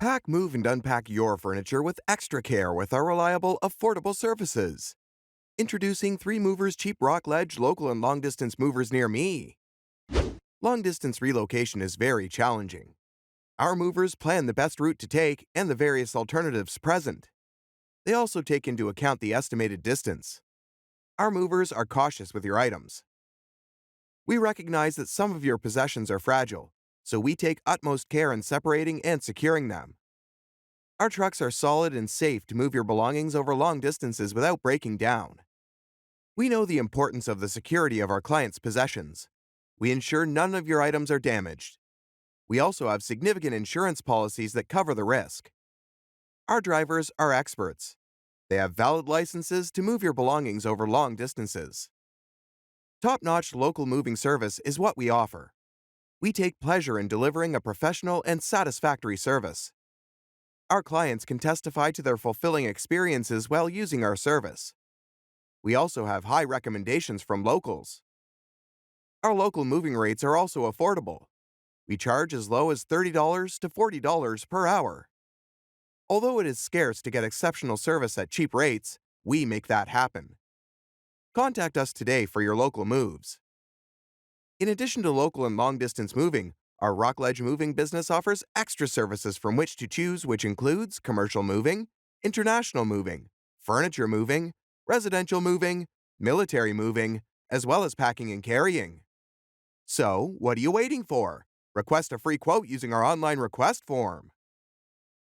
Pack, move, and unpack your furniture with extra care with our reliable, affordable services. Introducing 3 Movers Cheap Rockledge local and long distance movers near me. Long distance relocation is very challenging. Our movers plan the best route to take and the various alternatives present. They also take into account the estimated distance. Our movers are cautious with your items. We recognize that some of your possessions are fragile, so we take utmost care in separating and securing them. Our trucks are solid and safe to move your belongings over long distances without breaking down. We know the importance of the security of our clients' possessions. We ensure none of your items are damaged. We also have significant insurance policies that cover the risk. Our drivers are experts. They have valid licenses to move your belongings over long distances. Top-notch local moving service is what we offer. We take pleasure in delivering a professional and satisfactory service. Our clients can testify to their fulfilling experiences while using our service. We also have high recommendations from locals. Our local moving rates are also affordable. We charge as low as $30 to $40 per hour. Although it is scarce to get exceptional service at cheap rates, we make that happen. Contact us today for your local moves. In addition to local and long-distance moving, our Rockledge moving business offers extra services from which to choose, which includes commercial moving, international moving, furniture moving, residential moving, military moving, as well as packing and carrying. So, what are you waiting for? Request a free quote using our online request form.